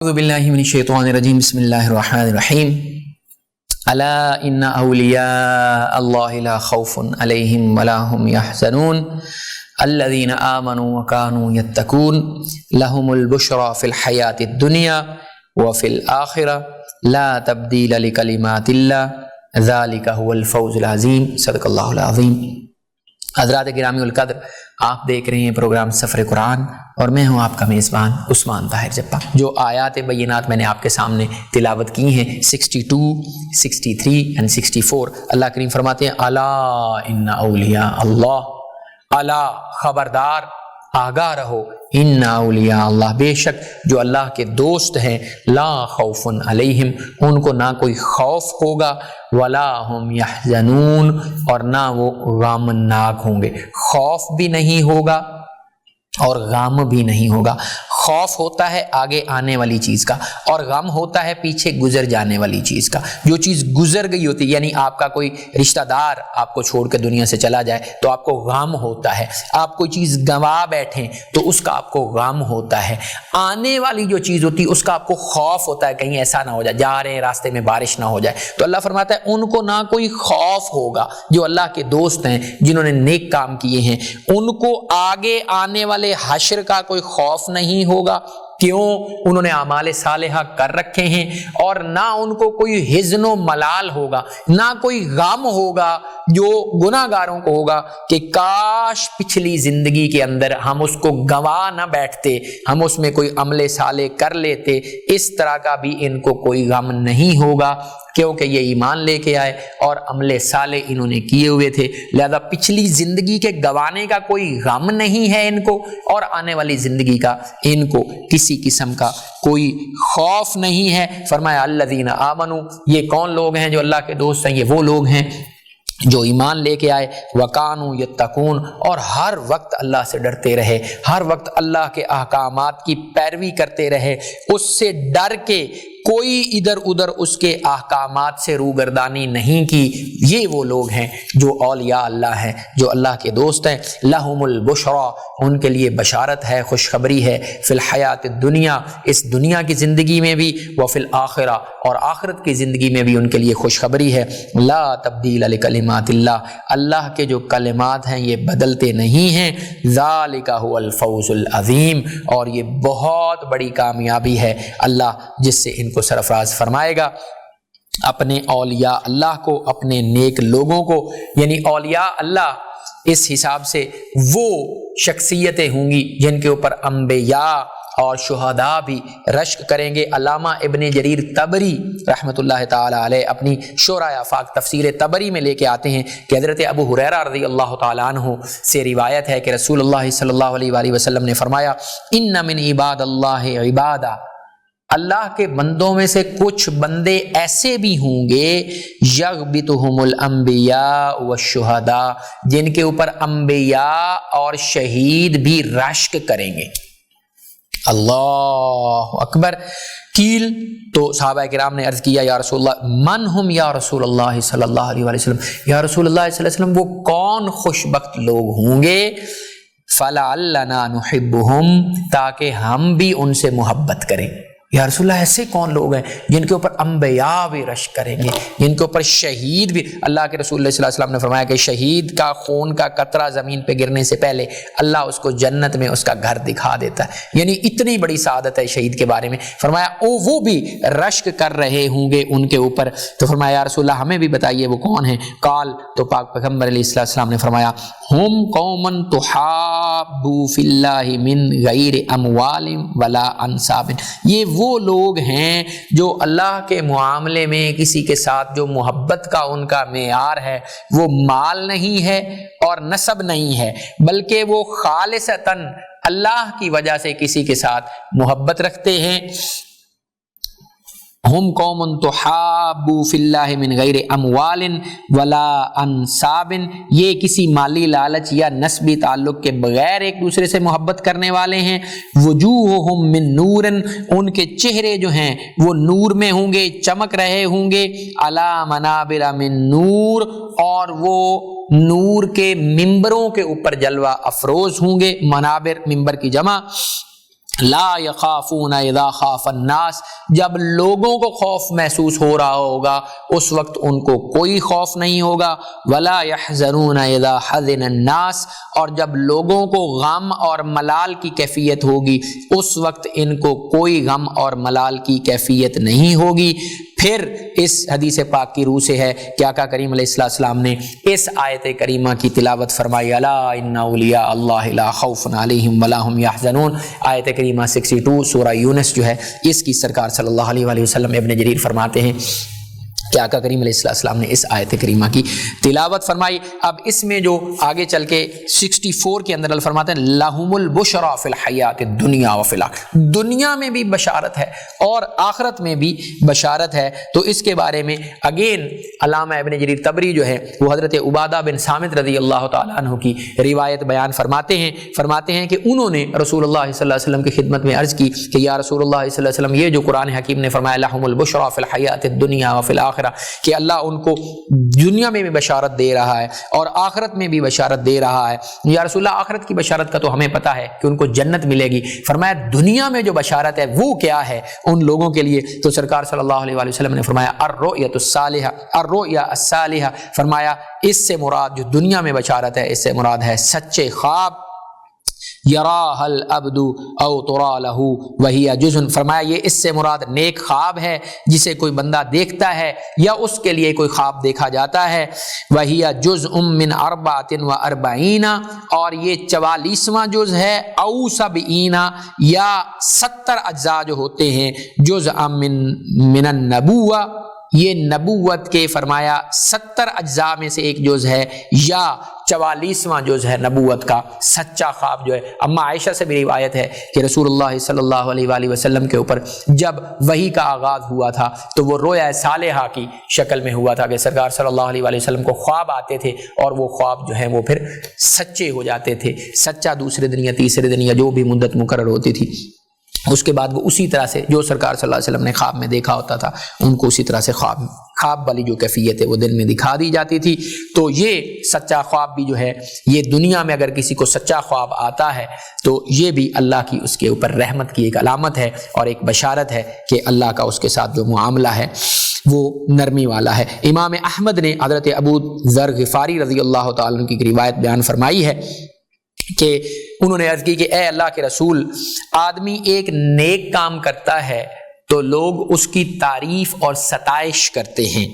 اعوذ باللہ من الشیطان الرجیم بسم اللہ الرحمن الرحیم الا ان اولیاء اللہ لا خوف علیہم ولا هم يحزنون الذین آمنوا وكانوا يتقون لهم البشرى فی الحیاۃ الدنیا وفی الآخرة لا تبدیل لکلمات اللہ ذلک هو الفوز العظیم صدق اللہ العظیم۔ حضرات گرامی القدر، آپ دیکھ رہے ہیں پروگرام سفر قرآن اور میں ہوں آپ کا میزبان عثمان طاہر جپا۔ جو آیات بینات میں نے آپ کے سامنے تلاوت کی ہیں 62، 63 and 64، اللہ کریم فرماتے ہیں الا ان اولیاء اللہ، الا خبردار، آگاہ رہو، ان اولیاء اللہ، بے شک جو اللہ کے دوست ہیں، لا خوف علیہم، ان کو نہ کوئی خوف ہوگا، ولا هم یحزنون، اور نہ وہ غمناک ہوں گے۔ خوف بھی نہیں ہوگا اور غم بھی نہیں ہوگا۔ خوف ہوتا ہے آگے آنے والی چیز کا، اور غم ہوتا ہے پیچھے گزر جانے والی چیز کا۔ جو چیز گزر گئی ہوتی ہے، یعنی آپ کا کوئی رشتہ دار آپ کو چھوڑ کے دنیا سے چلا جائے تو آپ کو غم ہوتا ہے، آپ کوئی چیز گنوا بیٹھیں تو اس کا آپ کو غم ہوتا ہے۔ آنے والی جو چیز ہوتی ہے اس کا آپ کو خوف ہوتا ہے، کہیں ایسا نہ ہو جائے، جا رہے ہیں راستے میں بارش نہ ہو جائے۔ تو اللہ فرماتا ہے ان کو نہ کوئی خوف ہوگا، جو اللہ کے دوست ہیں، جنہوں نے نیک کام کیے ہیں، ان کو آگے آنے والے حشر کا کوئی خوف نہیں ہوگا۔ کیوں؟ انہوں نے اعمال صالحہ کر رکھے ہیں، اور نہ ان کو کوئی حزن و ملال ہوگا، نہ کوئی غم ہوگا جو گناہ گاروں کو ہوگا کہ کاش پچھلی زندگی کے اندر ہم اس کو گنوا نہ بیٹھتے، ہم اس میں کوئی عمل صالح کر لیتے۔ اس طرح کا بھی ان کو کوئی غم نہیں ہوگا، کیونکہ یہ ایمان لے کے آئے اور عمل صالح انہوں نے کیے ہوئے تھے، لہذا پچھلی زندگی کے گوانے کا کوئی غم نہیں ہے ان کو، اور آنے والی زندگی کا ان کو کسی قسم کا کوئی خوف نہیں ہے۔ فرمایا الذین آمنوا، یہ کون لوگ ہیں جو اللہ کے دوست ہیں؟ یہ وہ لوگ ہیں جو ایمان لے کے آئے، وَكَانُوا يَتَّقُونَ، اور ہر وقت اللہ سے ڈرتے رہے، ہر وقت اللہ کے احکامات کی پیروی کرتے رہے، اس سے ڈر کے کوئی ادھر ادھر اس کے احکامات سے روگردانی نہیں کی۔ یہ وہ لوگ ہیں جو اولیاء اللہ ہیں، جو اللہ کے دوست ہیں۔ لَهُمُ الْبُشْرَى، ان کے لیے بشارت ہے، خوشخبری ہے، فی الحیات الدنیا، اس دنیا کی زندگی میں بھی، وفی الآخرہ، اور آخرت کی زندگی میں بھی ان کے لیے خوشخبری ہے۔ لا تبدیل لکلمات اللہ، اللہ کے جو کلمات ہیں یہ بدلتے نہیں ہیں۔ ذالک هو الفوز العظیم، اور یہ بہت بڑی کامیابی ہے اللہ جس سے ان کو سرفراز فرمائے گا۔ اپنے اولیاء اللہ کو، اپنے نیک لوگوں کو، یعنی اولیاء اللہ اس حساب سے وہ شخصیتیں ہوں گی جن کے اوپر انبیاء اور شہداء بھی رشک کریں گے۔ علامہ ابن جریر طبری رحمۃ اللہ تعالی علیہ اپنی شعراء آفاق تفسیر طبری میں لے کے آتے ہیں کہ حضرت ابو ہریرہ رضی اللہ تعالیٰ عنہ سے روایت ہے کہ رسول اللہ صلی اللہ علیہ وآلہ وسلم نے فرمایا ان من عباد اللہ عبادہ، اللہ کے بندوں میں سے کچھ بندے ایسے بھی ہوں گے یغبطہم الانبیاء والشہداء، جن کے اوپر انبیاء اور شہید بھی رشک کریں گے۔ اللہ اکبر۔ قیل، تو صحابہ کرام نے عرض کیا یا رسول اللہ من ہم یا رسول اللہ صلی اللہ علیہ وسلم، یا رسول اللہ صلی اللہ علیہ وسلم وہ کون خوش بخت لوگ ہوں گے؟ فَلَعَلَّنَا نُحِبُّهُمْ، تاکہ ہم بھی ان سے محبت کریں۔ یا رسول اللہ ایسے کون لوگ ہیں جن کے اوپر انبیاء بھی رشک کریں گے، جن کے اوپر شہید بھی؟ اللہ کے رسول اللہ صلی اللہ علیہ وسلم نے فرمایا کہ شہید کا خون کا قطرہ زمین پہ گرنے سے پہلے اللہ اس کو جنت میں اس کا گھر دکھا دیتا ہے، یعنی اتنی بڑی سعادت ہے شہید کے بارے میں۔ فرمایا وہ بھی رشک کر رہے ہوں گے ان کے اوپر۔ تو فرمایا یا رسول اللہ ہمیں بھی بتائیے وہ کون ہیں؟ قال، تو پاک پیغمبر علیہ السلام نے فرمایا ہم قوم تحابوا فی اللہ من غیر اموال ولا انساب، یہ وہ لوگ ہیں جو اللہ کے معاملے میں کسی کے ساتھ جو محبت کا ان کا معیار ہے وہ مال نہیں ہے اور نسب نہیں ہے، بلکہ وہ خالصتاً اللہ کی وجہ سے کسی کے ساتھ محبت رکھتے ہیں۔ ہم قوم تحابوا فی اللہ من غیر اموال ولا انساب، یہ کسی مالی لالچ یا نسبی تعلق کے بغیر ایک دوسرے سے محبت کرنے والے ہیں۔ وجوہہم من نور، ان کے چہرے جو ہیں وہ نور میں ہوں گے، چمک رہے ہوں گے۔ علی منابر من نور، اور وہ نور کے ممبروں کے اوپر جلوہ افروز ہوں گے۔ منابر ممبر کی جمع، لا یخافون اذا خاف الناس، جب لوگوں کو خوف محسوس ہو رہا ہوگا اس وقت ان کو کوئی خوف نہیں ہوگا، ولا یحزنون اذا حزن الناس، اور جب لوگوں کو غم اور ملال کی کیفیت ہوگی اس وقت ان کو کوئی غم اور ملال کی کیفیت نہیں ہوگی۔ پھر اس حدیث پاک کی روح سے ہے کہ آقا کریم علیہ السلام نے اس آیت کریمہ کی تلاوت فرمائی، الا ان اولیاء اللہ لا خوف علیہم ولا هم یحزنون، آیت کریمہ 62 سورہ یونس جو ہے، اس کی سرکار صلی اللہ علیہ وآلہ وسلم ابن جریر فرماتے ہیں کہ آقا کریم علیہ السلام نے اس آیت کریمہ کی تلاوت فرمائی۔ اب اس میں جو آگے چل کے 64 کے اندر اللہ فرماتے ہیں لہم البشرا فی الحیات الدنیا وفی الآخرہ، دنیا میں بھی بشارت ہے اور آخرت میں بھی بشارت ہے۔ تو اس کے بارے میں اگین علامہ ابن جریر طبری جو ہے وہ حضرت عبادہ بن صامت رضی اللہ تعالیٰ عنہ کی روایت بیان فرماتے ہیں کہ انہوں نے رسول اللہ صلی اللہ علیہ وسلم کی خدمت میں عرض کی کہ یا رسول اللہ صلی اللہ علیہ وسلم، یہ جو قرآن حکیم نے فرمایا لہم البشرا فی الحیات الدنیا وفی الآخرہ، کہ اللہ ان کو دنیا میں بھی بشارت دے رہا ہے اور آخرت میں بھی بشارت دے رہا ہے۔ یا رسول اللہ آخرت کی بشارت کا تو ہمیں پتہ ہے کہ ان کو جنت ملے گی، فرمایا دنیا میں جو بشارت ہے وہ کیا ہے ان لوگوں کے لیے؟ تو سرکار صلی اللہ علیہ وآلہ وسلم نے فرمایا الرؤیۃ الصالحہ، الرؤیا الصالحہ، فرمایا اس سے مراد جو دنیا میں بشارت ہے اس سے مراد ہے سچے خواب، یراہ العبد او ترا لہ وہی جزء، فرمایا یہ اس سے مراد نیک خواب ہے جسے کوئی بندہ دیکھتا ہے یا اس کے لیے کوئی خواب دیکھا جاتا ہے، وہی جزء من 44، اور یہ 44واں جز ہے، او 70 یا 70 اجزاء جو ہوتے ہیں، جزء من النبوہ، یہ نبوت کے فرمایا 70 اجزاء میں سے ایک جز ہے، یا 44واں جز ہے نبوت کا سچا خواب جو ہے۔ اما عائشہ سے بھی روایت ہے کہ رسول اللہ صلی اللہ علیہ وآلہ وسلم کے اوپر جب وحی کا آغاز ہوا تھا تو وہ رویا صالحہ کی شکل میں ہوا تھا کہ سرکار صلی اللہ علیہ وآلہ وسلم کو خواب آتے تھے اور وہ خواب جو ہیں وہ پھر سچے ہو جاتے تھے، سچا دوسرے دن یا تیسرے دن یا جو بھی مدت مقرر ہوتی تھی، اس کے بعد وہ اسی طرح سے جو سرکار صلی اللہ علیہ وسلم نے خواب میں دیکھا ہوتا تھا ان کو اسی طرح سے خواب والی جو کیفیت ہے وہ دن میں دکھا دی جاتی تھی۔ تو یہ سچا خواب بھی جو ہے، یہ دنیا میں اگر کسی کو سچا خواب آتا ہے تو یہ بھی اللہ کی اس کے اوپر رحمت کی ایک علامت ہے اور ایک بشارت ہے کہ اللہ کا اس کے ساتھ جو معاملہ ہے وہ نرمی والا ہے۔ امام احمد نے حضرت ابو ذر غفاری رضی اللہ تعالیٰ عنہ کی روایت بیان فرمائی ہے کہ انہوں نے عرض کی کہ اے اللہ کے رسول، آدمی ایک نیک کام کرتا ہے تو لوگ اس کی تعریف اور ستائش کرتے ہیں۔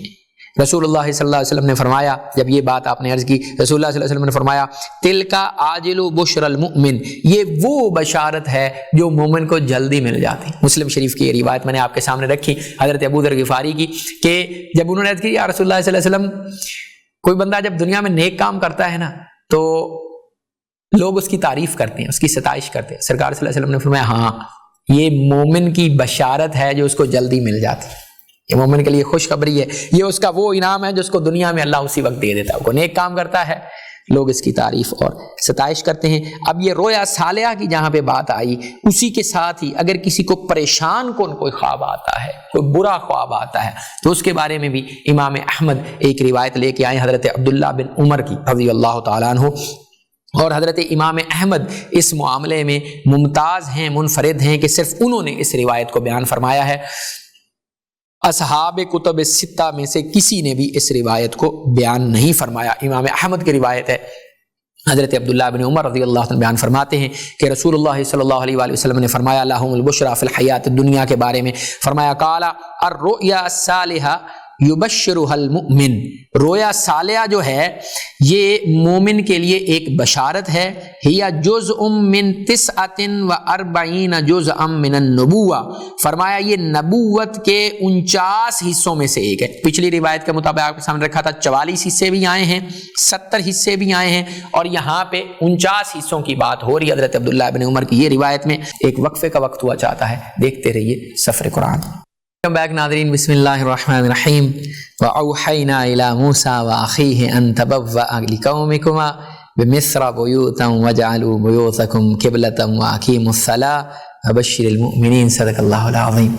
رسول اللہ صلی اللہ علیہ وسلم نے فرمایا، جب یہ بات آپ نے عرض کی، رسول اللہ صلی اللہ علیہ وسلم نے فرمایا تلکا عاجل بشر المؤمن، یہ وہ بشارت ہے جو مومن کو جلدی مل جاتی۔ مسلم شریف کی یہ روایت میں نے آپ کے سامنے رکھی حضرت ابو ذر غفاری کی کہ جب انہوں نے عرض کی یا رسول اللہ صلی اللہ علیہ وسلم، کوئی بندہ جب دنیا میں نیک کام کرتا ہے نا تو لوگ اس کی تعریف کرتے ہیں، اس کی ستائش کرتے ہیں۔ سرکار صلی اللہ علیہ وسلم نے فرمایا ہاں، یہ مومن کی بشارت ہے جو اس کو جلدی مل جاتی ہے، یہ مومن کے لیے خوشخبری ہے، یہ اس کا وہ انعام ہے جو اس کو دنیا میں اللہ اسی وقت دے دیتا ہے۔ وہ نیک کام کرتا ہے، لوگ اس کی تعریف اور ستائش کرتے ہیں۔ اب یہ رویا صالحہ کی جہاں پہ بات آئی، اسی کے ساتھ ہی اگر کسی کو پریشان کن کوئی خواب آتا ہے، کوئی برا خواب آتا ہے، تو اس کے بارے میں بھی امام احمد ایک روایت لے کے آئے حضرت عبداللہ بن عمر کی رضی اللہ تعالیٰ عنہ، اور حضرت امام احمد اس معاملے میں ممتاز ہیں، منفرد ہیں کہ صرف انہوں نے اس روایت کو بیان فرمایا ہے، اصحاب کتب ستہ میں سے کسی نے بھی اس روایت کو بیان نہیں فرمایا۔ امام احمد کی روایت ہے، حضرت عبداللہ بن عمر رضی اللہ عنہ بیان فرماتے ہیں کہ رسول اللہ صلی اللہ علیہ وآلہ وسلم نے فرمایا لہم البشرا فی الحیات الدنیا کے بارے میں، فرمایا قال الرؤیا الصالحہ یبشرها المؤمن، رویا صالحہ جو ہے یہ مومن کے لیے ایک بشارت ہے، ہی جزء من 49 جزءا من النبوہ، فرمایا یہ نبوت کے 49 حصوں میں سے ایک ہے۔ پچھلی روایت کے مطابق آپ کے سامنے رکھا تھا 44 حصے بھی آئے ہیں، 70 حصے بھی آئے ہیں، اور یہاں پہ 49 حصوں کی بات ہو رہی ہے حضرت عبداللہ بن عمر کی یہ روایت میں۔ ایک وقفے کا وقت ہوا چاہتا ہے، دیکھتے رہیے سفر قرآن۔ بیک ناظرین، بسم اللہ الرحمن الرحیم۔ وَأَوْحَيْنَا إِلَى مُوسَى وَأَخِيهِ أَن تَبَوَّأَ لِقَوْمِكُمَا بِمِصْرَ بُيُوتًا وَاجْعَلُوا بُيُوتَكُمْ قِبْلَةً وَأَقِيمُوا الصَّلَاةَ وَبَشِّرِ الْمُؤْمِنِينَ، صدق اللہ العظیم۔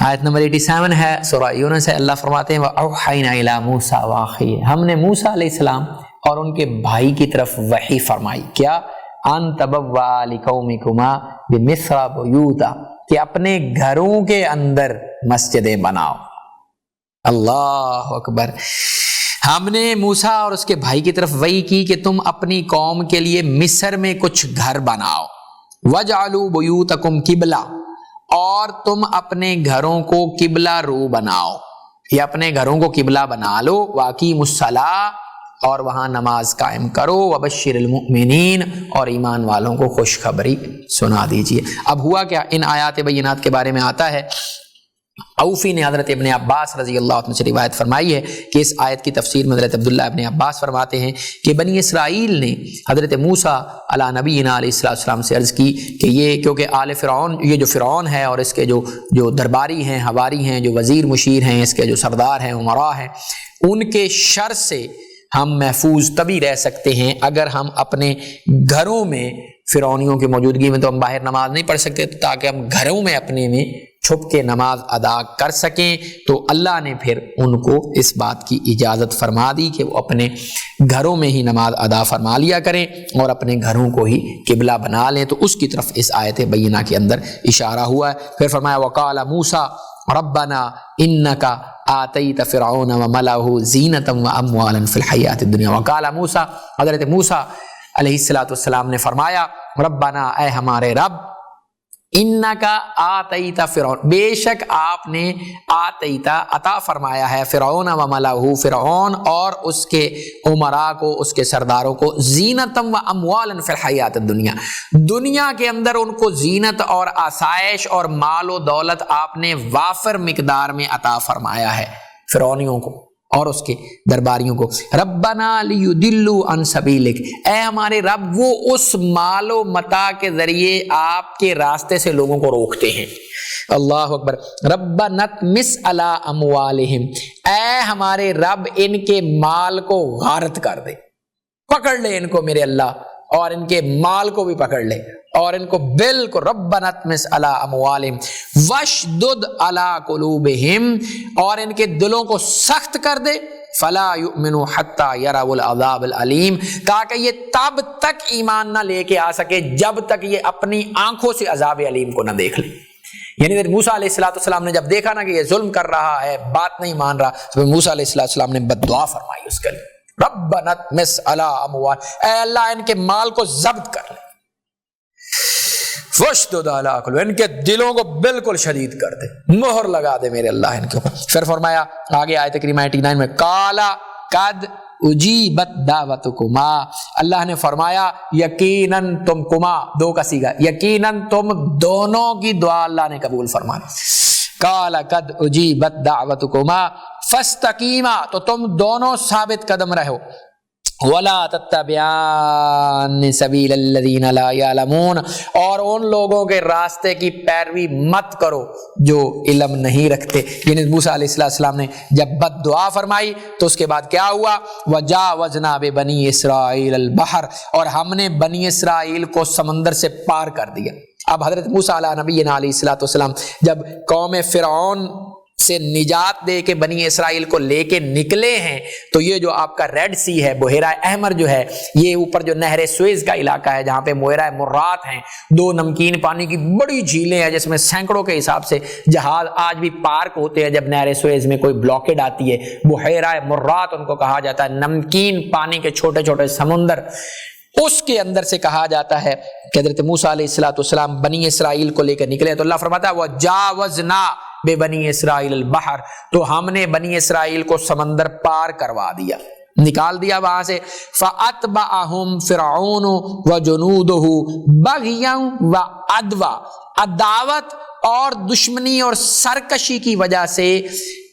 آیت نمبر 87 ہے، سورہ یونس ہے۔ اللہ فرماتے ہیں وَأَوْحَيْنَا إِلَى مُوسَى وَأَخِيهِ، ہم نے موسیٰ علیہ السلام اور ان کے بھائی کی طرف وحی فرمائی، کیا؟ ان تبوا لقومکما بمصر بیوتا، کہ اپنے گھروں کے اندر مسجدیں بناؤ۔ اللہ اکبر۔ ہم نے موسیٰ اور اس کے بھائی کی طرف وحی کی کہ تم اپنی قوم کے لیے مصر میں کچھ گھر بناؤ، وَجْعَلُوا بُيُوتَكُمْ قِبْلَةً، اور تم اپنے گھروں کو قبلہ رو بناؤ، یا اپنے گھروں کو قبلہ بنا لو، وَأَقِيمُوا الصَّلَاةَ، اور وہاں نماز قائم کرو، وَبَشِّرِ الْمُؤْمِنِينَ، اور ایمان والوں کو خوشخبری سنا دیجیے۔ اب ہوا کیا، ان آیات بینات کے بارے میں آتا ہے، اوفی نے حضرت ابن عباس رضی اللہ عنہ سے روایت فرمائی ہے کہ اس آیت کی تفسیر میں حضرت عبداللہ ابن عباس فرماتے ہیں کہ بنی اسرائیل نے حضرت موسیٰ علی نبینا علیہ السلام سے عرض کی کہ یہ کیونکہ آل فرعون، یہ جو فرعون ہے اور اس کے جو درباری ہیں، ہواری ہیں، جو وزیر مشیر ہیں، اس کے جو سردار ہیں، امراء ہیں، ان کے شر سے ہم محفوظ تبھی رہ سکتے ہیں اگر ہم اپنے گھروں میں، فرعونیوں کی موجودگی میں تو ہم باہر نماز نہیں پڑھ سکتے، تاکہ ہم گھروں میں اپنے میں چھپ کے نماز ادا کر سکیں، تو اللہ نے پھر ان کو اس بات کی اجازت فرما دی کہ وہ اپنے گھروں میں ہی نماز ادا فرما لیا کریں اور اپنے گھروں کو ہی قبلہ بنا لیں۔ تو اس کی طرف اس آیت بینہ کے اندر اشارہ ہوا ہے۔ پھر فرمایا وَقَالَ مُوسَىٰ رَبَّنَا إِنَّكَ آتَيْتَ فِرْعَوْنَ وَمَلَأَهُ زِینَةً وَأَمْوَالًا فِی الْحَیَاۃِ الدُّنْیَا۔ وَقَالَ مُوسَىٰ، حضرت موسیٰ علیہ السلام نے فرمایا، ربنا، اے ہمارے رب، انکا آتیت فرعون، بے شک آپ نے آتیت عطا فرمایا ہے، فرعون و ملأہ، فرعون اور اس کے امراء کو، اس کے سرداروں کو، زینتم و اموالا فی الحیات الدنیا، دنیا کے اندر ان کو زینت اور آسائش اور مال و دولت آپ نے وافر مقدار میں عطا فرمایا ہے فرعونیوں کو اور اس کے درباریوں کو۔ ربنا لیضلوا عن سبیلک، اے ہمارے رب، وہ اس مال و متاع کے ذریعے آپ کے راستے سے لوگوں کو روکتے ہیں۔ اللہ اکبر۔ ربنا اطمس علی اموالہم، اے ہمارے رب، ان کے مال کو غارت کر دے، پکڑ لے ان کو میرے اللہ، اور ان کے مال کو بھی پکڑ لے اور ان کو بالکل، ربنا اطمس علی اموالہم واشدد علی قلوبہم، اور ان کے دلوں کو سخت کر دے، فلا یؤمنوا حتی یروا العذاب العلیم، تاکہ یہ تب تک ایمان نہ لے کے آ سکے جب تک یہ اپنی آنکھوں سے عذاب علیم کو نہ دیکھ لے۔ یعنی موسیٰ علیہ السلام نے جب دیکھا نا کہ یہ ظلم کر رہا ہے، بات نہیں مان رہا، تو موسیٰ علیہ السلام نے بد دعا فرمائی اس کے لیے، ربنا اطمس علی اموال، اے اللہ ان کے مال کو ضبط کر لے، واشدد علی قلوبہم، ان کے دلوں کو بالکل شدید کر دے، مہر لگا دے میرے اللہ ان کے اوپر۔ پھر فرمایا آگے آیت کریمہ 89 میں، قالا قد اجیبت دعوتکما، اللہ نے فرمایا یقیناً تم، کما دو کا صیغہ، یقیناً تم دونوں کی دعا اللہ نے قبول فرمائی۔ قال قد اجیبت دعوتکما فاستقیما، تو تم دونوں ثابت قدم رہو، ولا تتبعان سبیل الذین لا یعلمون، اور ان لوگوں کے راستے کی پیروی مت کرو جو علم نہیں رکھتے۔ یعنی موسیٰ علیہ السلام نے جب بد دعا فرمائی تو اس کے بعد کیا ہوا، وجاوزنا ببنی اسرائیل البحر، اور ہم نے بنی اسرائیل کو سمندر سے پار کر دیا۔ اب حضرت موسیٰ علیہ نبینا علیہ السلام جب قوم فرعون سے نجات دے کے بنی اسرائیل کو لے کے نکلے ہیں، تو یہ جو آپ کا ریڈ سی ہے، بحیرہ احمر جو ہے، یہ اوپر جو نہر سویز کا علاقہ ہے جہاں پہ بحیرہ مرات ہیں، دو نمکین پانی کی بڑی جھیلیں ہیں جس میں سینکڑوں کے حساب سے جہاز آج بھی پارک ہوتے ہیں جب نہر سویز میں کوئی بلاکیڈ آتی ہے، بحیرہ مرات ان کو کہا جاتا ہے، نمکین پانی کے چھوٹے چھوٹے سمندر، اس کے اندر سے کہا جاتا ہے کہ حضرت موسیٰ علیہ السلام بنی اسرائیل کو لے کر نکلے، تو اللہ فرماتا ہے وَجَاوَزْنَا بِبَنِي اسرائیل البحر، تو ہم نے بنی اسرائیل کو سمندر پار کروا دیا، نکال دیا وہاں سے۔ فَأَتْبَعَهُمْ فِرْعَوْنُ وَجُنُودُهُ بَغْيًا وَعَدْوًا، عداوت اور دشمنی اور سرکشی کی وجہ سے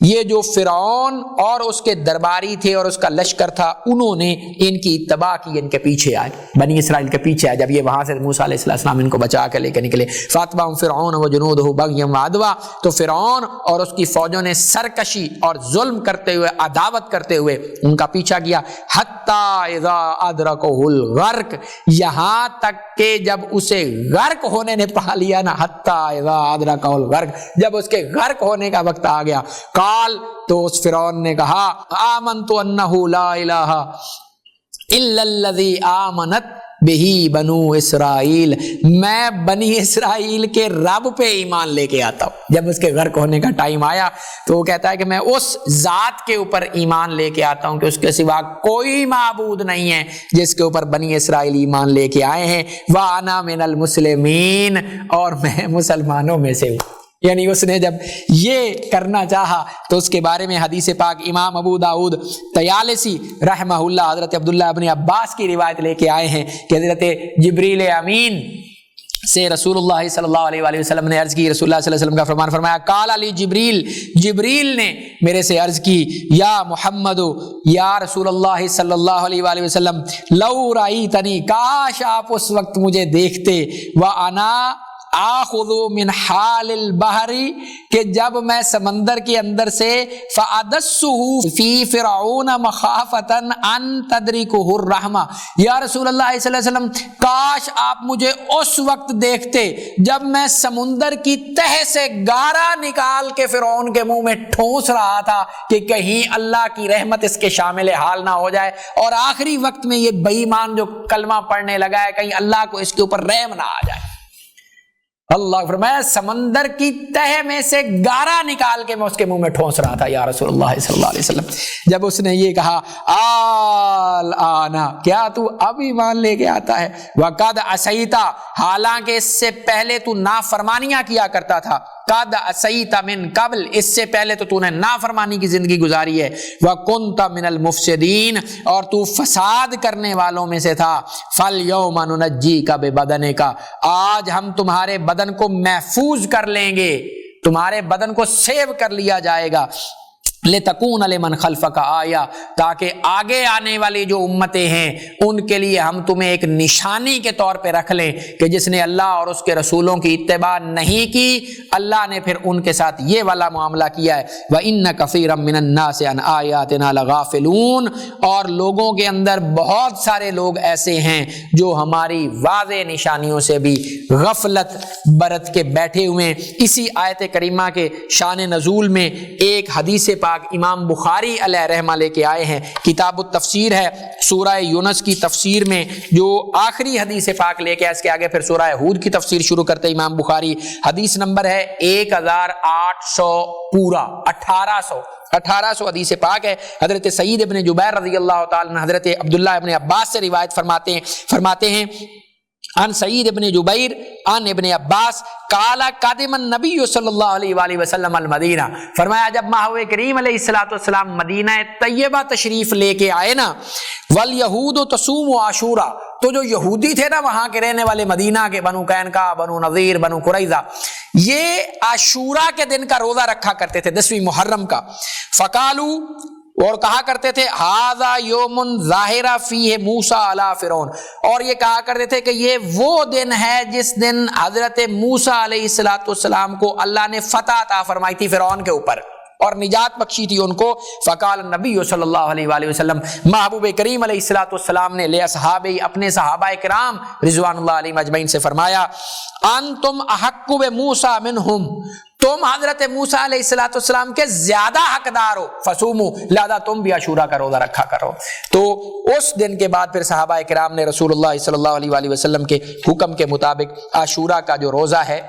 یہ جو فرعون اور اس کے درباری تھے اور اس کا لشکر تھا، انہوں نے ان کی اتباع کی، ان کے پیچھے آئے، بنی اسرائیل کے پیچھے آئے، جب یہ وہاں سے موسیٰ علیہ السلام ان کو بچا کے لے کے نکلے۔ فَأَتْبَعَهُمْ فِرْعَوْنُ وَجُنُودُهُ بَغْيًا وَعَدْوًا، تو فرعون اور اس کی فوجوں نے سرکشی اور ظلم کرتے ہوئے، عداوت کرتے ہوئے ان کا پیچھا کیا، حَتَّى إِذَا أَدْرَكَهُ الْغَرْقُ، یہاں تک کہ جب اسے غرق ہونے نے پا لیا نا، حَتَّى إِذَا أَدْرَكَهُ الْغَرْقُ، جب اس کے غرق ہونے کا وقت آ گیا، قال، تو اس فرعون نے کہا، آمنت انہ لا الہ الا الذی آمنت بہی بنو اسرائیل، میں بنی اسرائیل کے رب پہ ایمان لے کے آتا ہوں۔ جب اس کے غرق ہونے کا ٹائم آیا تو وہ کہتا ہے کہ میں اس ذات کے اوپر ایمان لے کے آتا ہوں کہ اس کے سوا کوئی معبود نہیں ہے جس کے اوپر بنی اسرائیل ایمان لے کے آئے ہیں، وَأَنَا مِنَ الْمُسْلِمِينَ، اور میں مسلمانوں میں سے ہوں۔ یعنی اس نے جب یہ کرنا چاہا تو اس کے بارے میں حدیث پاک امام ابو داؤد طیالسی رحمہ اللہ حضرت عبداللہ ابن عباس کی روایت لے کے آئے ہیں کہ حضرت جبریل امین سے رسول اللہ صلی اللہ علیہ وآلہ وسلم نے عرض کی، رسول اللہ صلی اللہ علیہ وسلم کا فرمان فرمایا، قال علی جبریل، جبریل نے میرے سے عرض کی، یا محمد، یا رسول اللہ صلی اللہ علیہ وآلہ وسلم، لو رأیتنی، کاش آپ اس وقت مجھے دیکھتے، وَأَنَا آخذ من حال البحر، کہ جب میں سمندر کے اندر سے فأدسه فی فرعون مخافتا ان تدرکه الرحمہ، یا رسول اللہ صلی اللہ علیہ وسلم کاش آپ مجھے اس وقت دیکھتے جب میں سمندر کی تہ سے گارا نکال کے فرعون کے منہ میں ٹھونس رہا تھا کہ کہیں اللہ کی رحمت اس کے شامل حال نہ ہو جائے، اور آخری وقت میں یہ بے ایمان جو کلمہ پڑھنے لگا ہے کہیں اللہ کو اس کے اوپر رحم نہ آ جائے۔ اللہ فرمایا سمندر کی تہ میں سے گارا نکال کے میں اس کے منہ میں ٹھونس رہا تھا یا رسول اللہ صلی اللہ علیہ وسلم۔ جب اس نے یہ کہا آنا، کیا تو اب ایمان لے کے آتا ہے، وقد عصیتا، حالانکہ اس سے پہلے تو نافرمانیاں کیا کرتا تھا، قد عصیت من قبل، اس سے پہلے تو نے نافرمانی کی زندگی گزاری ہے، وکنت من المفسدین، اور تو فساد کرنے والوں میں سے تھا، فالیوم ننجیک ببدنک، آج ہم تمہارے بدن کو محفوظ کر لیں گے، تمہارے بدن کو سیو کر لیا جائے گا، لِتَكُونَ لِمَنْ خَلْفَكَ آیا، تاکہ آگے آنے والی جو امتیں ہیں ان کے لیے ہم تمہیں ایک نشانی کے طور پہ رکھ لیں کہ جس نے اللہ اور اس کے رسولوں کی اتباع نہیں کی، اللہ نے پھر ان کے ساتھ یہ والا معاملہ کیا ہے، وَإِنَّ كَثِيرًا مِّنَ النَّاسِ عَنْ آيَاتِنَا لَغَافِلُونَ، اور لوگوں کے اندر بہت سارے لوگ ایسے ہیں جو ہماری واضح نشانیوں سے بھی غفلت برت کے بیٹھے ہوئے ہیں۔ اسی آیت کریمہ کے شان نزول میں ایک حدیث پاک امام بخاری علیہ رحمہ لے کے آئے ہیں، کتاب التفسیر ہے، سورہ یونس کی تفسیر میں جو آخری حدیث پاک لے کے اس کے آگے پھر سورہ ہود کی تفسیر شروع کرتے امام بخاری، حدیث نمبر ہے 1800 پورا 1800 حدیث پاک ہے۔ حضرت سعید ابن جبیر رضی اللہ تعالی عنہ حضرت عبداللہ ابن عباس سے روایت فرماتے ہیں عن سعید ابن جبیر عن ابن عباس قال قادم النبی صلی اللہ علیہ وآلہ وسلم المدینہ، فرمایا جب محبوب کریم علیہ السلام مدینہ طیبہ تشریف لے کے آئے نا، والیہود تصوم عاشورا، تو جو یہودی تھے نا وہاں کے رہنے والے مدینہ کے، بنو قینقاع، بنو نذیر، بنو قریظہ، یہ عاشورہ کے دن کا روزہ رکھا کرتے تھے، 10ویں محرم کا، فقالو، اور کہا کرتے تھے ھذا یوم ظاہر فیہ موسیٰ علی فرعون، اور یہ کہا کرتے تھے کہ یہ وہ دن ہے جس دن حضرت موسیٰ علیہ السلام کو اللہ نے فتح عطا فرمائی تھی فرعون کے اوپر اور نجات بخشی تھی ان کو۔ فقال النبی صلی اللہ علیہ وآلہ وسلم، محبوب کریم علیہ السلام نے لے اصحابہ، اپنے صحابہ کرام رضوان اللہ علیہم اجمعین سے فرمایا، انتم احق بموسیٰ منہم، تم حضرت موسیٰ علیہ السلام کے زیادہ حقدار ہو، فصومو، لہذا تم بھی عاشورہ کا روزہ رکھا کرو۔ تو اس دن کے بعد پھر صحابہ کرام نے رسول اللہ صلی اللہ علیہ وآلہ وسلم کے حکم کے مطابق عاشورہ کا جو روزہ ہے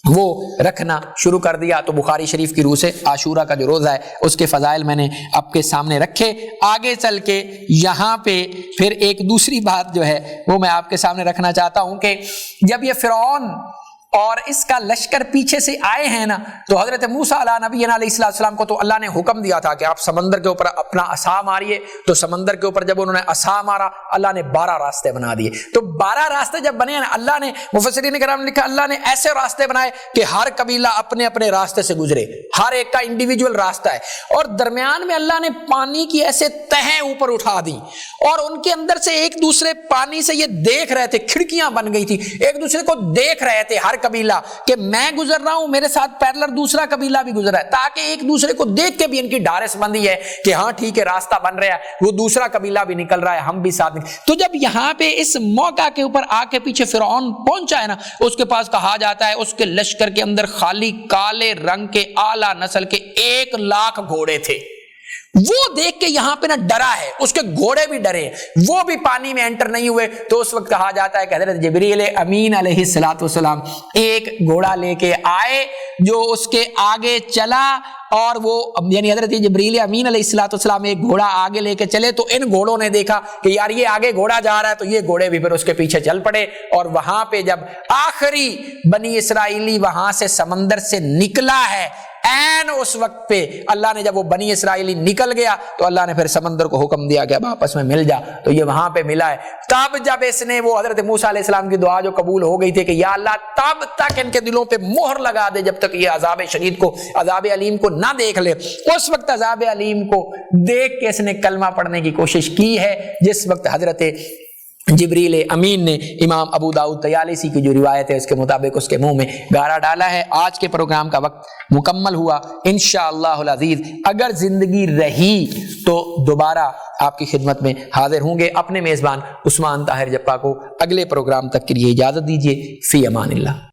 وہ رکھنا شروع کر دیا۔ تو بخاری شریف کی روح سے عاشورہ کا جو روزہ ہے اس کے فضائل میں نے آپ کے سامنے رکھے۔ آگے چل کے یہاں پہ پھر ایک دوسری بات جو ہے وہ میں آپ کے سامنے رکھنا چاہتا ہوں کہ جب یہ فرعون اور اس کا لشکر پیچھے سے آئے ہیں نا، تو حضرت موسیٰ علیہ السلام کو تو اللہ نے حکم دیا تھا کہ آپ سمندر کے اوپر اپنا عصا ماریے، تو سمندر کے اوپر جب انہوں نے عصا مارا اللہ نے 12 راستے بنا دیے۔ تو 12 راستے جب بنے نا، اللہ نے، مفسرین کرام نے لکھا، اللہ نے ایسے راستے بنائے کہ ہر قبیلہ اپنے اپنے راستے سے گزرے، ہر ایک کا انڈیویجول راستہ ہے، اور درمیان میں اللہ نے پانی کی ایسے تہیں اوپر اٹھا دی، اور ان کے اندر سے ایک دوسرے پانی سے یہ دیکھ رہے تھے، کھڑکیاں بن گئی تھی، ایک دوسرے کو دیکھ رہے تھے ہر قبیلہ کہ میں گزر رہا ہوں، میرے ساتھ پیرلر دوسرا قبیلہ بھی گزر رہا ہے، تاکہ ایک دوسرے کو دیکھ کے بھی ان کی ڈھارس بندی ہے کہ ہاں ٹھیک ہے راستہ بن رہا ہے، وہ دوسرا قبیلہ بھی نکل رہا ہے، ہم بھی ساتھ نکل۔ تو جب یہاں پہ اس موقع کے اوپر آ کے پیچھے فرعون پہنچا ہے نا، اس کے پاس کہا جاتا ہے اس کے لشکر کے اندر خالی کالے رنگ کے اعلیٰ نسل کے 1,00,000 گھوڑے تھے، وہ دیکھ کے یہاں پہ نہ ڈرا ہے، اس کے گھوڑے بھی ڈرے، وہ بھی پانی میں انٹر نہیں ہوئے۔ تو اس وقت کہا جاتا ہے کہ حضرت جبریل امین علیہ السلام ایک گھوڑا لے کے آئے جو اس کے آگے چلا، اور وہ یعنی حضرت جبریل امین علیہ السلام ایک گھوڑا آگے لے کے چلے تو ان گھوڑوں نے دیکھا کہ یار یہ آگے گھوڑا جا رہا ہے، تو یہ گھوڑے بھی پھر اس کے پیچھے چل پڑے، اور وہاں پہ جب آخری بنی اسرائیلی وہاں سے سمندر سے نکلا ہے، این اس وقت پہ اللہ نے جب وہ بنی اسرائیلی نکل گیا تو اللہ نے پھر سمندر کو حکم دیا کہ اب آپس میں مل جا، تو یہ وہاں پہ ملا ہے۔ تب جب اس نے وہ حضرت موسیٰ علیہ السلام کی دعا جو قبول ہو گئی تھی کہ یا اللہ تب تک ان کے دلوں پہ مہر لگا دے جب تک یہ عذاب شدید کو، عذاب علیم کو نہ دیکھ لے، اس وقت عذاب علیم کو دیکھ کے اس نے کلمہ پڑھنے کی کوشش کی ہے، جس وقت حضرت جبریل امین نے امام ابو داؤد طیالسی کی جو روایت ہے اس کے مطابق اس کے منہ میں گارا ڈالا ہے۔ آج کے پروگرام کا وقت مکمل ہوا، انشاءاللہ العزیز اگر زندگی رہی تو دوبارہ آپ کی خدمت میں حاضر ہوں گے۔ اپنے میزبان عثمان طاہر جپا کو اگلے پروگرام تک کے لیے اجازت دیجیے، فی امان اللہ۔